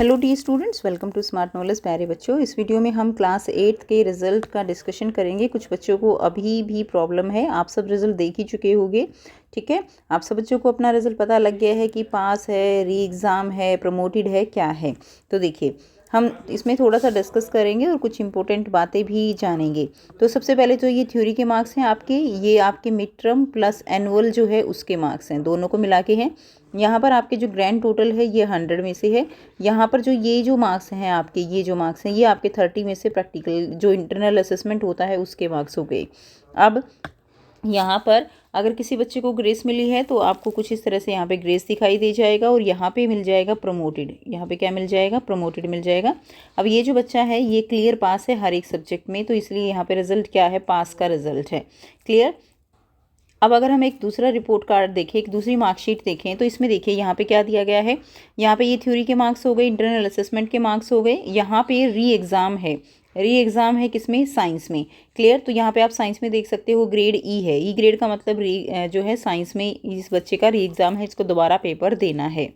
Hello dear students, welcome to smart knowledge. प्यारे बच्चों, इस वीडियो में हम क्लास 8 के रिजल्ट का डिस्कशन करेंगे। कुछ बच्चों को अभी भी प्रॉब्लम है, आप सब रिजल्ट देख ही चुके होंगे। ठीक है, आप सब बच्चों को अपना रिजल्ट पता लग गया है कि पास है, री एग्ज़ाम है, प्रमोटेड है, क्या है। तो देखिए, हम इसमें थोड़ा सा डिस्कस करेंगे और कुछ इंपॉर्टेंट बातें भी जानेंगे। तो सबसे पहले तो ये थ्योरी के मार्क्स हैं आपके, ये आपके मिड टर्म प्लस एनुअल जो है उसके मार्क्स हैं, दोनों को मिला के हैं। यहाँ पर आपके जो ग्रैंड टोटल है ये 100 में से है। यहाँ पर जो ये जो मार्क्स हैं आपके, ये जो मार्क्स हैं ये आपके 30 में से प्रैक्टिकल जो इंटरनल असेसमेंट होता है उसके मार्क्स हो गए। अब यहाँ पर अगर किसी बच्चे को ग्रेस मिली है तो आपको कुछ इस तरह से यहाँ पे ग्रेस दिखाई दे जाएगा और यहाँ पे मिल जाएगा प्रमोटेड। यहाँ पे क्या मिल जाएगा? प्रमोटेड मिल जाएगा। अब ये जो बच्चा है ये क्लियर पास है हर एक सब्जेक्ट में, तो इसलिए यहाँ पे रिजल्ट क्या है? पास का रिजल्ट है। क्लियर। अब अगर हम एक दूसरा रिपोर्ट कार्ड देखें, एक दूसरी मार्कशीट देखें, तो इसमें देखिए यहाँ पे क्या दिया गया है। यहाँ पे ये थ्योरी के मार्क्स हो गए, इंटरनल असेसमेंट के मार्क्स हो गए। यहाँ पे री एग्ज़ाम है, री एग्ज़ाम है किसमें? साइंस में। क्लियर। तो यहाँ पे आप साइंस में देख सकते हो ग्रेड ई है। ई ग्रेड का मतलब जो है साइंस में इस बच्चे का री एग्ज़ाम है, इसको दोबारा पेपर देना है।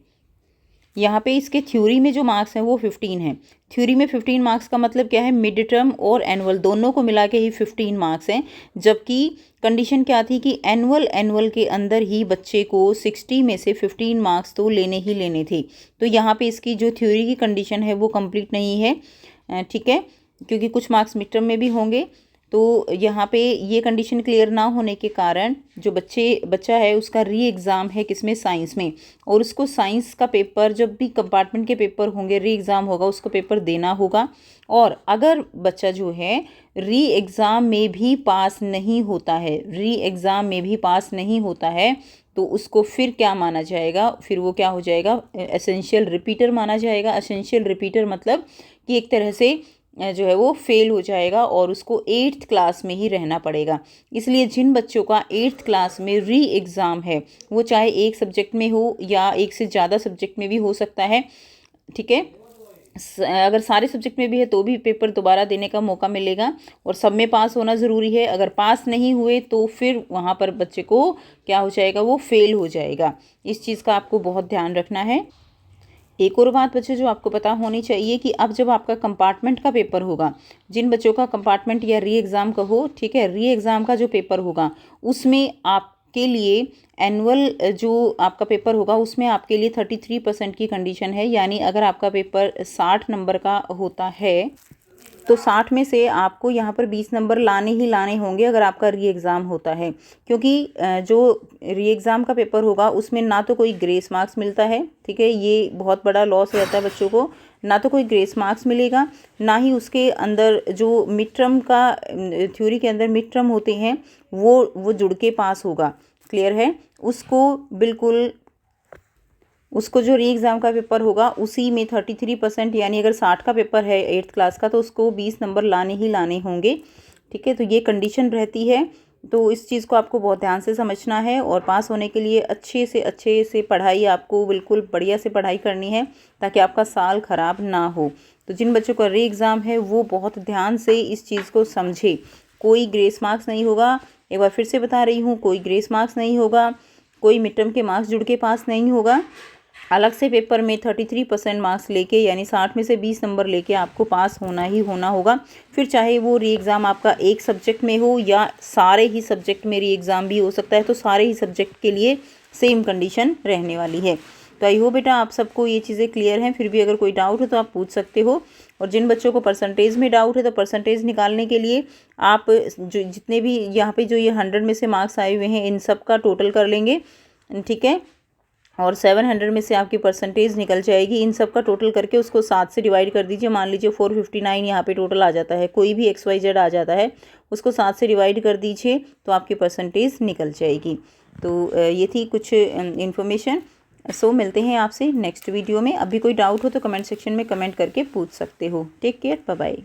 यहाँ पे इसके थ्योरी में जो मार्क्स हैं वो 15 हैं। थ्योरी में 15 मार्क्स का मतलब क्या है? मिड टर्म और एनुअल दोनों को मिला के ही 15 मार्क्स हैं। जबकि कंडीशन क्या थी कि एनुअल के अंदर ही बच्चे को 60 में से 15 मार्क्स तो लेने ही लेने थे। तो यहाँ पे इसकी जो थ्योरी की कंडीशन है वो कंप्लीट नहीं है। ठीक है, क्योंकि कुछ मार्क्स मिड टर्म में भी होंगे। तो यहाँ पे ये कंडीशन क्लियर ना होने के कारण जो बच्चा है उसका री एग्ज़ाम है किसमें? साइंस में। और उसको साइंस का पेपर, जब भी कंपार्टमेंट के पेपर होंगे, री एग्ज़ाम होगा, उसको पेपर देना होगा। और अगर बच्चा जो है री एग्ज़ाम में भी पास नहीं होता है, री एग्ज़ाम में भी पास नहीं होता है, तो उसको फिर क्या माना जाएगा? फिर वो क्या हो जाएगा? एसेंशियल रिपीटर माना जाएगा। एसेंशियल रिपीटर मतलब कि एक तरह से जो है वो फेल हो जाएगा और उसको 8th क्लास में ही रहना पड़ेगा। इसलिए जिन बच्चों का 8th क्लास में री एग्ज़ाम है, वो चाहे एक सब्जेक्ट में हो या एक से ज़्यादा सब्जेक्ट में भी हो सकता है। ठीक है, अगर सारे सब्जेक्ट में भी है तो भी पेपर दोबारा देने का मौका मिलेगा और सब में पास होना ज़रूरी है। अगर पास नहीं हुए तो फिर वहाँ पर बच्चे को क्या हो जाएगा? वो फेल हो जाएगा। इस चीज़ का आपको बहुत ध्यान रखना है। एक और बात बच्चे जो आपको पता होनी चाहिए कि अब जब आपका कंपार्टमेंट का पेपर होगा, जिन बच्चों का कंपार्टमेंट या री एग्ज़ाम का हो, ठीक है, री एग्ज़ाम का जो पेपर होगा उसमें आपके लिए एनुअल जो आपका पेपर होगा उसमें आपके लिए 33% की कंडीशन है। यानी अगर आपका पेपर 60 नंबर का होता है तो 60 में से आपको यहाँ पर 20 नंबर लाने ही लाने होंगे अगर आपका री एग्ज़ाम होता है। क्योंकि जो री एग्ज़ाम का पेपर होगा उसमें ना तो कोई ग्रेस मार्क्स मिलता है, ठीक है, ये बहुत बड़ा लॉस रहता है बच्चों को। ना तो कोई ग्रेस मार्क्स मिलेगा, ना ही उसके अंदर जो मिड टर्म का थ्योरी के अंदर मिड टर्म होते हैं वो जुड़ के पास होगा। क्लियर है। उसको जो री एग्ज़ाम का पेपर होगा उसी में 33%, यानी अगर 60 का पेपर है 8th क्लास का तो उसको 20 नंबर लाने ही लाने होंगे। ठीक है, तो ये कंडीशन रहती है। तो इस चीज़ को आपको बहुत ध्यान से समझना है और पास होने के लिए अच्छे से पढ़ाई, आपको बिल्कुल बढ़िया से पढ़ाई करनी है ताकि आपका साल ख़राब ना हो। तो जिन बच्चों का री एग्ज़ाम है वो बहुत ध्यान से इस चीज़ को समझे। कोई ग्रेस मार्क्स नहीं होगा, एक बार फिर से बता रही हूँ, कोई ग्रेस मार्क्स नहीं होगा, कोई मिड टर्म के मार्क्स जुड़ के पास नहीं होगा। अलग से पेपर में 33% मार्क्स लेके, यानी 60 में से 20 नंबर लेके आपको पास होना ही होना होगा। फिर चाहे वो री एग्ज़ाम आपका एक सब्जेक्ट में हो या सारे ही सब्जेक्ट में री एग्ज़ाम भी हो सकता है, तो सारे ही सब्जेक्ट के लिए सेम कंडीशन रहने वाली है। तो आई होप बेटा आप सबको ये चीज़ें क्लियर हैं। फिर भी अगर कोई डाउट हो तो आप पूछ सकते हो। और जिन बच्चों को परसेंटेज में डाउट है तो परसेंटेज निकालने के लिए आप जो जितने भी यहाँ पे जो ये 100 में से मार्क्स आए हुए हैं इन सब का टोटल कर लेंगे। ठीक है, और 700 में से आपकी परसेंटेज निकल जाएगी। इन सब का टोटल करके उसको 7 से डिवाइड कर दीजिए। मान लीजिए 459 यहाँ पे टोटल आ जाता है, कोई भी XYZ आ जाता है, उसको 7 से डिवाइड कर दीजिए तो आपकी परसेंटेज निकल जाएगी। तो ये थी कुछ इन्फॉर्मेशन। सो मिलते हैं आपसे नेक्स्ट वीडियो में। अभी कोई डाउट हो तो कमेंट सेक्शन में कमेंट करके पूछ सकते हो। Take care, bye bye.